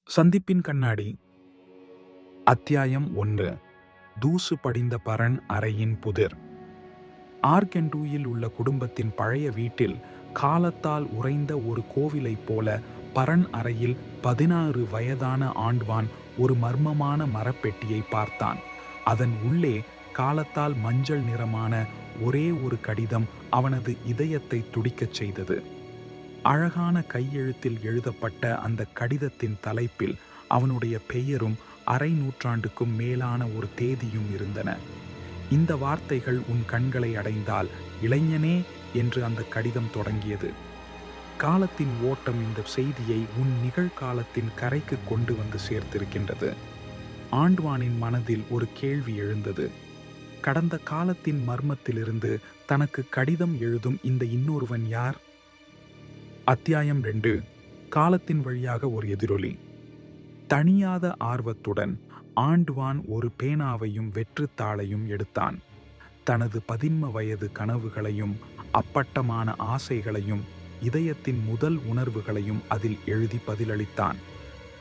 சந்திப்பின் கண்ணாடி. அத்தியாயம் 1. தூசு படிந்த பரண் அறையின் புதிர். ஆர்கென்டூயில் உள்ள குடும்பத்தின் பழைய வீட்டில் காலத்தால் உறைந்த ஒரு கோவிலைப் போல பரண் அறையில் 16 வயதான ஆண்ட்வான் ஒரு மர்மமான மரப்பெட்டியை பார்த்தான். அதன் உள்ளே காலத்தால் மஞ்சள் நிறமான ஒரே ஒரு கடிதம் அவனது இதயத்தை துடிக்கச் செய்தது. அழகான கையெழுத்தில் எழுதப்பட்ட அந்த கடிதத்தின் தலைப்பில் அவனுடைய பெயரும் அரை நூற்றாண்டுக்கும் மேலான ஒரு தேதியும் இருந்தன. இந்த வார்த்தைகள் உன் கண்களை அடைந்தால் இளைஞனே என்று அந்த கடிதம் தொடங்கியது. காலத்தின் ஓட்டம் இந்த செய்தியை உன் நிகழ்காலத்தின் கரைக்கு கொண்டு வந்து சேர்த்திருக்கின்றது. ஆண்ட்வானின் மனதில் ஒரு கேள்வி எழுந்தது. கடந்த காலத்தின் மர்மத்திலிருந்து தனக்கு கடிதம் எழுதும் இந்த இன்னொருவன் யார்? அத்தியாயம் 2. காலத்தின் வழியாக ஒரு எதிரொலி. தணியாத ஆர்வத்துடன் ஆண்ட்வான் ஒரு பேனாவையும் வெற்றுத்தாளையும் எடுத்தான். தனது 13 வயது கனவுகளையும் அப்பட்டமான ஆசைகளையும் இதயத்தின் முதல் உணர்வுகளையும் அதில் எழுதி பதிலளித்தான்.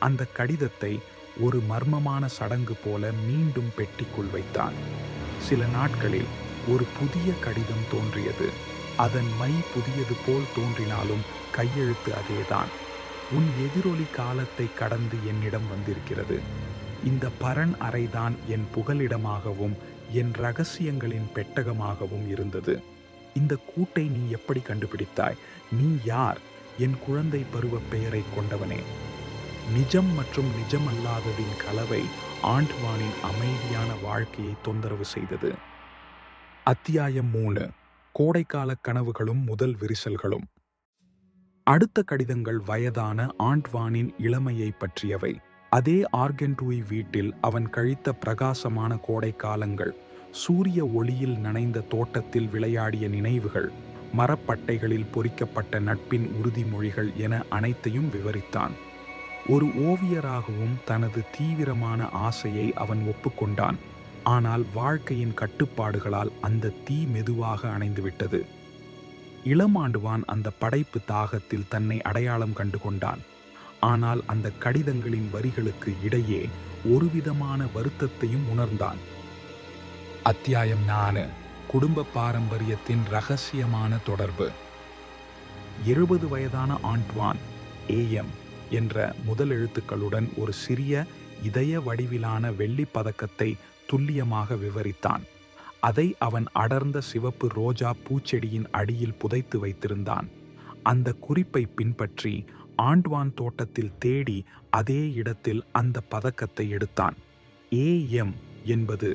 அந்த கடிதத்தை ஒரு மர்மமான சடங்கு போல மீண்டும் பெட்டிக்குள் வைத்தான். சில நாட்களில் ஒரு புதிய கடிதம் தோன்றியது. அதன் மை புதியது போல் தோன்றினாலும் கையெழுத்து அதேதான். உன் எதிரொலி காலத்தை கடந்து என்னிடம் வந்திருக்கிறது. இந்த பரண் அறைதான் என் புகலிடமாகவும் என் ரகசியங்களின் பெட்டகமாகவும் இருந்தது. இந்த கூட்டை நீ எப்படி கண்டுபிடித்தாய்? நீ யார்? என் குழந்தை பருவ பெயரை கொண்டவனே. நிஜம் மற்றும் நிஜமல்லாததின் கலவை ஆண்ட்வானின் அமைதியான வாழ்க்கையை தொந்தரவு செய்தது. அத்தியாயம் 3. கோடைக்கால கனவுகளும் முதல் விரிசல்களும். அடுத்த கடிதங்கள் வயதான ஆண்ட்வானின் இளமையை பற்றியவை. அதே ஆர்கென்டூய் வீட்டில் அவன் கழித்த பிரகாசமான கோடை காலங்கள், சூரிய ஒளியில் நனைந்த தோட்டத்தில் விளையாடிய நினைவுகள், மரப்பட்டைகளில் பொறிக்கப்பட்ட நட்பின் உறுதிமொழிகள் என அனைத்தையும் விவரித்தான். ஒரு ஓவியராகவும் தனது தீவிரமான ஆசையை அவன் ஒப்புக்கொண்டான். ஆனால் வாழ்க்கையின் கட்டுப்பாடுகளால் அந்த தீ மெதுவாக அணைந்துவிட்டது. இளமாண்டுவான் அந்த படைப்பு தாகத்தில் தன்னை அடையாளம் கண்டு கொண்டான். ஆனால் அந்த கடிதங்களின் வரிகளுக்கு இடையே ஒருவிதமான வருத்தத்தையும் உணர்ந்தான். அத்தியாயம் 4. குடும்ப பாரம்பரியத்தின் இரகசியமான தொடர்பு. 70 வயதான ஆண்ட்வான் AM என்ற முதல் எழுத்துக்களுடன் ஒரு சிறிய இதய வடிவிலான வெள்ளி பதக்கத்தை துல்லியமாக விவரித்தான். அதை அவன் அடர்ந்த சிவப்பு ரோஜா பூச்செடியின் அடியில் புதைத்து வைத்திருந்தான். அந்த குறிப்பை பின்பற்றி ஆண்ட்வான் தோட்டத்தில் தேடி அதே இடத்தில் அந்த பதக்கத்தை எடுத்தான். AM என்பது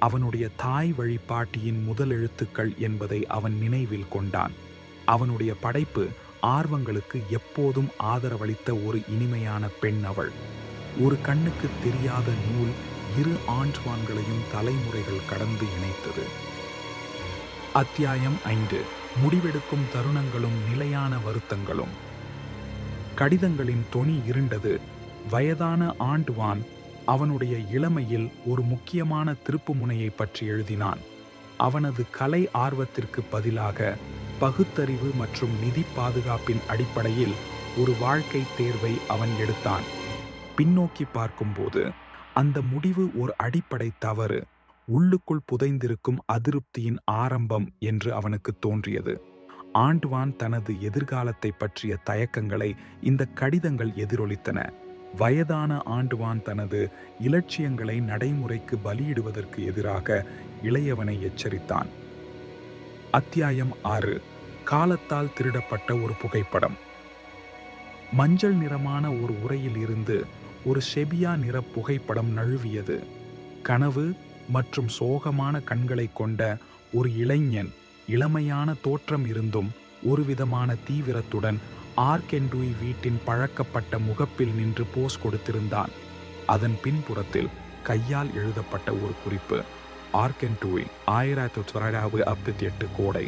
அவனுடைய தாய் வழிபாட்டியின் முதல் எழுத்துக்கள் என்பதை அவன் நினைவில் கொண்டான். அவனுடைய படைப்பு ஆர்வங்களுக்கு எப்போதும் ஆதரவளித்த ஒரு இனிமையான பெண் அவள். ஒரு கண்ணுக்கு தெரியாத நூல் இரு ஆண்ட்வான்களையும் தலைமுறைகள் கடந்து இணைத்தது. அத்தியாயம் 5. முடிவெடுக்கும் தருணங்களும் நிலையான வருத்தங்களும். கடிதங்களின் தொனி இருண்டது. வயதான ஆண்ட்வான் அவனுடைய இளமையில் ஒரு முக்கியமான திருப்புமுனையை பற்றி எழுதினான். அவனது கலை ஆர்வத்திற்கு பதிலாக பகுத்தறிவு மற்றும் நிதி பாதுகாப்பின் அடிப்படையில் ஒரு வாழ்க்கை தேர்வை அவன் எடுத்தான். பின்னோக்கி பார்க்கும்போது அந்த முடிவு ஒரு அடிப்படை தவறு, உள்ளுக்குள் புதைந்திருக்கும் அதிருப்தியின் ஆரம்பம் என்று அவனுக்கு தோன்றியது. ஆண்ட்வான் தனது எதிர்காலத்தை பற்றிய தயக்கங்களை இந்த கடிதங்கள் எதிரொலித்தன. வயதான ஆண்ட்வான் தனது இலட்சியங்களை நடைமுறைக்கு பலியிடுவதற்கு எதிராக இளையவனை எச்சரித்தான். அத்தியாயம் 6. காலத்தால் திருடப்பட்ட ஒரு புகைப்படம். மஞ்சள் நிறமான ஒரு உரையில் இருந்து ஒரு செபியா நிற புகைப்படம் நழுவியது. கனவு மற்றும் சோகமான கண்களை கொண்ட ஒரு இளைஞன், இளமையான தோற்றம் இருந்தும் ஒருவிதமான தீவிரத்துடன் ஆர்கென்டூய் வீட்டின் பழக்கப்பட்ட முகப்பில் நின்று போஸ் கொடுத்திருந்தான். அதன் பின்புறத்தில் கையால் எழுதப்பட்ட ஒரு குறிப்பு. ஆர்கென்டூய் 1958 கோடை.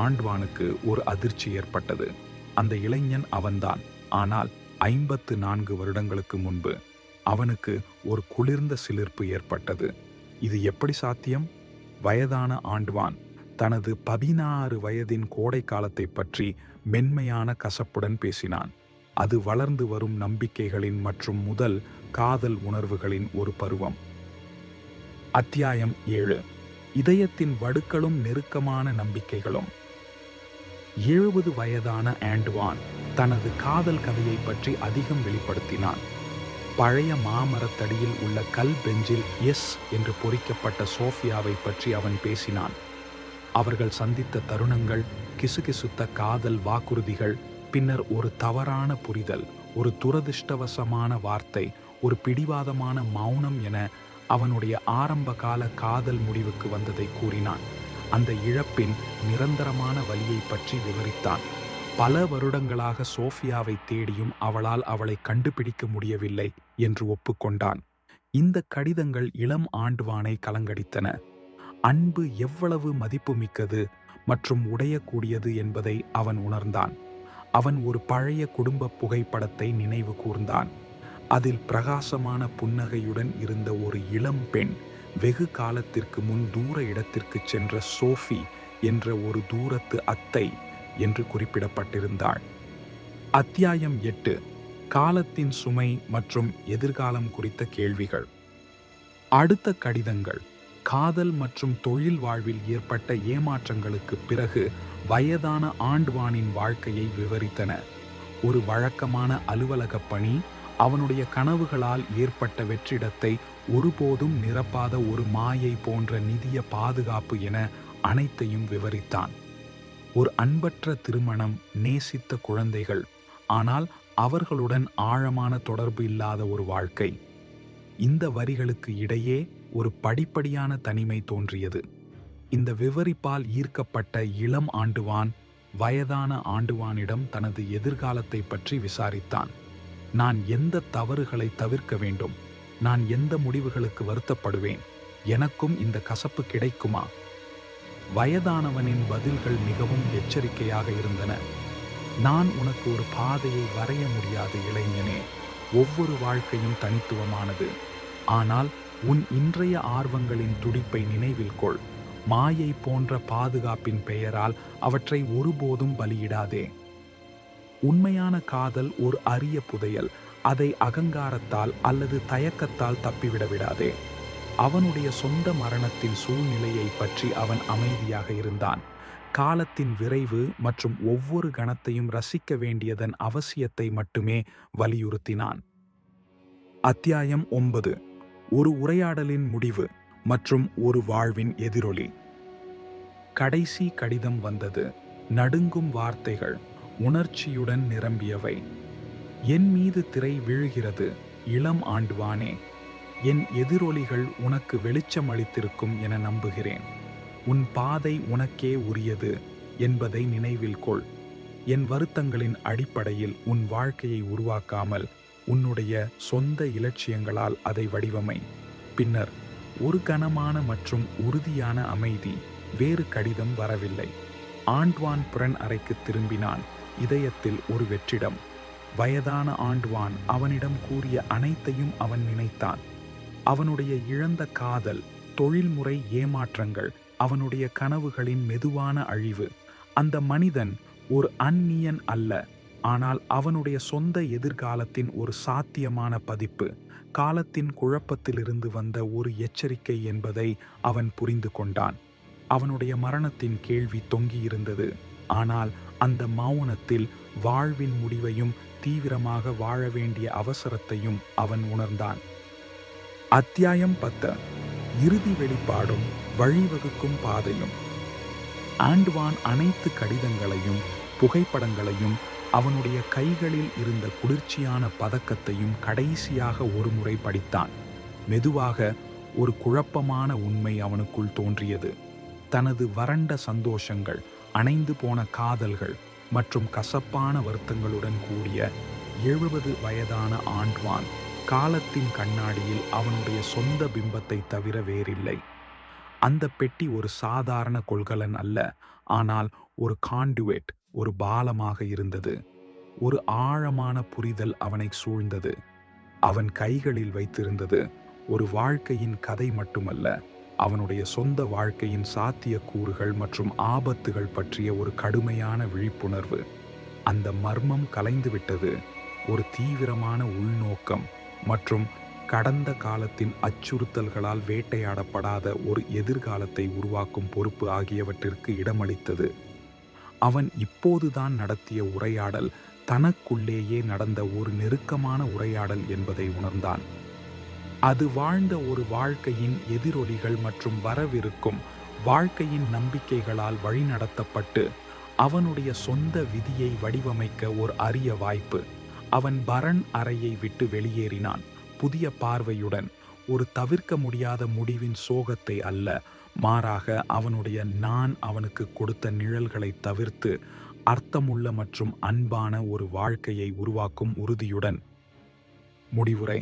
ஆண்ட்வானுக்கு ஒரு அதிர்ச்சி ஏற்பட்டது. அந்த இளைஞன் அவன்தான். ஆனால் 54 வருடங்களுக்கு முன்பு அவனுக்கு ஒரு குளிர்ந்த சிலிர்ப்பு ஏற்பட்டது. இது எப்படி சாத்தியம்? வயதான ஆண்ட்வான் தனது 16 வயதின் கோடை காலத்தை பற்றி மென்மையான கசப்புடன் பேசினான். அது வளர்ந்து வரும் நம்பிக்கைகளின் மற்றும் முதல் காதல் உணர்வுகளின் ஒரு பருவம். அத்தியாயம் 7. இதயத்தின் வடுக்களும் நெருக்கமான நம்பிக்கைகளும். 70 வயதான ஆண்ட்வான் தனது காதல் கதையை பற்றி அதிகம் வெளிப்படுத்தினான். பழைய மாமரத்தடியில் உள்ள கல் பெஞ்சில் எஸ் என்று பொறிக்கப்பட்ட சோஃபியாவை பற்றி அவன் பேசினான். அவர்கள் சந்தித்த தருணங்கள், கிசுகிசுத்த காதல் வாக்குறுதிகள், பின்னர் ஒரு தவறான புரிதல், ஒரு துரதிர்ஷ்டவசமான வார்த்தை, ஒரு பிடிவாதமான மௌனம் என அவனுடைய ஆரம்பகால காதல் முடிவுக்கு வந்ததை கூறினான். அந்த இழப்பின் நிரந்தரமான வலியை பற்றி விவரித்தான். பல வருடங்களாக சோஃபியாவை தேடியும் அவளால் அவளை கண்டுபிடிக்க முடியவில்லை என்று ஒப்புக்கொண்டான். இந்த கடிதங்கள் இளம் ஆண்ட்வானை கலங்கடித்தன. அன்பு எவ்வளவு மதிப்புமிக்கது மற்றும் உடையக்கூடியது என்பதை அவன் உணர்ந்தான். அவன் ஒரு பழைய குடும்ப புகைப்படத்தை நினைவு கூர்ந்தான். அதில் பிரகாசமான புன்னகையுடன் இருந்த ஒரு இளம் பெண் வெகு காலத்திற்கு முன் தூர இடத்திற்கு சென்ற சோஃபி என்ற ஒரு தூரத்து அத்தை என்று குறிப்பிடப்பட்டிருந்தாள். அத்தியாயம் 8. காலத்தின் சுமை மற்றும் எதிர்காலம் குறித்த கேள்விகள். அடுத்த கடிதங்கள் காதல் மற்றும் தொழில் வாழ்வில் ஏற்பட்ட ஏமாற்றங்களுக்கு பிறகு வயதான ஆண்ட்வானின் வாழ்க்கையை விவரித்தன. ஒரு வழக்கமான அலுவலக பணி, அவனுடைய கனவுகளால் ஏற்பட்ட வெற்றிடத்தை ஒருபோதும் நிரப்பாத ஒரு மாயை போன்ற நிதிய பாதுகாப்பு என அனைத்தையும் விவரித்தான். ஒரு அன்பற்ற திருமணம், நேசித்த குழந்தைகள், ஆனால் அவர்களுடன் ஆழமான தொடர்பு இல்லாத ஒரு வாழ்க்கை. இந்த வரிகளுக்கு இடையே ஒரு படிப்படியான தனிமை தோன்றியது. இந்த விவரிப்பால் ஈர்க்கப்பட்ட இளம் ஆண்டுவான் வயதான ஆண்டுவானிடம் தனது எதிர்காலத்தை பற்றி விசாரித்தான். நான் எந்த தவறுகளை தவிர்க்க வேண்டும்? நான் எந்த முடிவுகளுக்கு வருத்தப்படுவேன்? எனக்கும் இந்த கசப்பு கிடைக்குமா? வயதானவனின் பதில்கள் மிகவும் எச்சரிக்கையாக இருந்தன. நான் உனக்கு ஒரு பாதையை வரைய முடியாது இளைஞனே. ஒவ்வொரு வாழ்க்கையும் தனித்துவமானது. ஆனால் உன் இன்றைய ஆர்வங்களின் துடிப்பை நினைவில் கொள். மாயை போன்ற பாதுகாப்பின் பெயரால் அவற்றை ஒருபோதும் பலியிடாதே. உண்மையான காதல் ஒரு அரிய புதையல். அதை அகங்காரத்தால் அல்லது தயக்கத்தால் தப்பிவிட விடாதே. அவனுடைய சொந்த மரணத்தின் சூழ்நிலையை பற்றி அவன் அமைதியாக இருந்தான். காலத்தின் விரைவு மற்றும் ஒவ்வொரு கணத்தையும் ரசிக்க வேண்டியதன் அவசியத்தை மட்டுமே வலியுறுத்தினான். அத்தியாயம் 9. ஒரு உரையாடலின் முடிவு மற்றும் ஒரு வாழ்வின் எதிரொலி. கடைசி கடிதம் வந்தது. நடுங்கும் வார்த்தைகள், உணர்ச்சியுடன் நிரம்பியவை. என் மீது திரை விழுகிறது இளம் ஆண்ட்வானே. என் எதிரொலிகள் உனக்கு வெளிச்சம் அளித்திருக்கும் என நம்புகிறேன். உன் பாதை உனக்கே உரியது என்பதை நினைவில் கொள். என் வருத்தங்களின் அடிப்படையில் உன் வாழ்க்கையை உருவாக்காமல் உன்னுடைய சொந்த இலட்சியங்களால் அதை வடிவமை. பின்னர் ஒரு கனமான மற்றும் உறுதியான அமைதி. வேறு கடிதம் வரவில்லை. ஆண்ட்வான் புறன் அறைக்கு திரும்பினான். இதயத்தில் ஒரு வெற்றிடம். வயதான ஆண்ட்வான் அவனிடம் கூறிய அனைத்தையும் அவன் நினைத்தான். அவனுடைய இழந்த காதல், தொழில்முறை ஏமாற்றங்கள், அவனுடைய கனவுகளின் மெதுவான அழிவு. அந்த மனிதன் ஒரு அந்நியன் அல்ல, ஆனால் அவனுடைய சொந்த எதிர்காலத்தின் ஒரு சாத்தியமான பதிப்பு. காலத்தின் குழப்பத்திலிருந்து வந்த ஒரு எச்சரிக்கை என்பதை அவன் புரிந்து கொண்டான். அவனுடைய மரணத்தின் கேள்வி தொங்கியிருந்தது, ஆனால் அந்த மௌனத்தில் வாழ்வின் முடிவையும் தீவிரமாக வாழ வேண்டிய அவசரத்தையும் அவன் உணர்ந்தான். அத்தியாயம் 10. இறுதி வெளிப்பாடும் வழிவகுக்கும் பாதையும். ஆண்ட்வான் அனைத்து கடிதங்களையும் புகைப்படங்களையும் அவனுடைய கைகளில் இருந்த குளிர்ச்சியான பதக்கத்தையும் கடைசியாக ஒருமுறை படித்தான். மெதுவாக ஒரு குழப்பமான உண்மை அவனுக்குள் தோன்றியது. தனது வறண்ட சந்தோஷங்கள், அணைந்து போன காதல்கள் மற்றும் கசப்பான வருத்தங்களுடன் கூடிய 70 வயதான ஆண்ட்வான் காலத்தின் கண்ணாடியில் அவனுடைய சொந்த பிம்பத்தை தவிர வேறில்லை. அந்த பெட்டி ஒரு சாதாரண கொள்கலன் அல்ல, ஆனால் ஒரு கான்டுவேட், ஒரு பாலமாக இருந்தது. ஒரு ஆழமான புரிதல் அவனை சூழ்ந்தது. அவன் கைகளில் வைத்திருந்தது ஒரு வாழ்க்கையின் கதை மட்டுமல்ல, அவனுடைய சொந்த வாழ்க்கையின் சாத்தியக்கூறுகள் மற்றும் ஆபத்துகள் பற்றிய ஒரு கடுமையான விழிப்புணர்வு. அந்த மர்மம் கலைந்துவிட்டது. ஒரு தீவிரமான உள்நோக்கம் மற்றும் கடந்த காலத்தின் அச்சுறுத்தல்களால் வேட்டையாடப்படாத ஒரு எதிர்காலத்தை உருவாக்கும் பொறுப்பு ஆகியவற்றிற்கு இடமளித்தது. அவன் இப்போதுதான் நடத்திய உரையாடல் தனக்குள்ளேயே நடந்த ஒரு நெருக்கமான உரையாடல் என்பதை உணர்ந்தான். அது வாழ்ந்த ஒரு வாழ்க்கையின் எதிரொலிகள் மற்றும் வரவிருக்கும் வாழ்க்கையின் நம்பிக்கைகளால் வழிநடத்தப்பட்டு அவனுடைய சொந்த விதியை வடிவமைக்க ஒரு அரிய வாய்ப்பு. அவன் பரண் அறையை விட்டு வெளியேறினான், புதிய பார்வையுடன், ஒரு தவிர்க்க முடியாத முடிவின் சோகத்தை அல்ல, மாறாக அவனுடைய நான் அவனுக்கு கொடுத்த நிழல்களை தவிர்த்து அர்த்தமுள்ள மற்றும் அன்பான ஒரு வாழ்க்கையை உருவாக்கும் உறுதியுடன். முடிவுரை.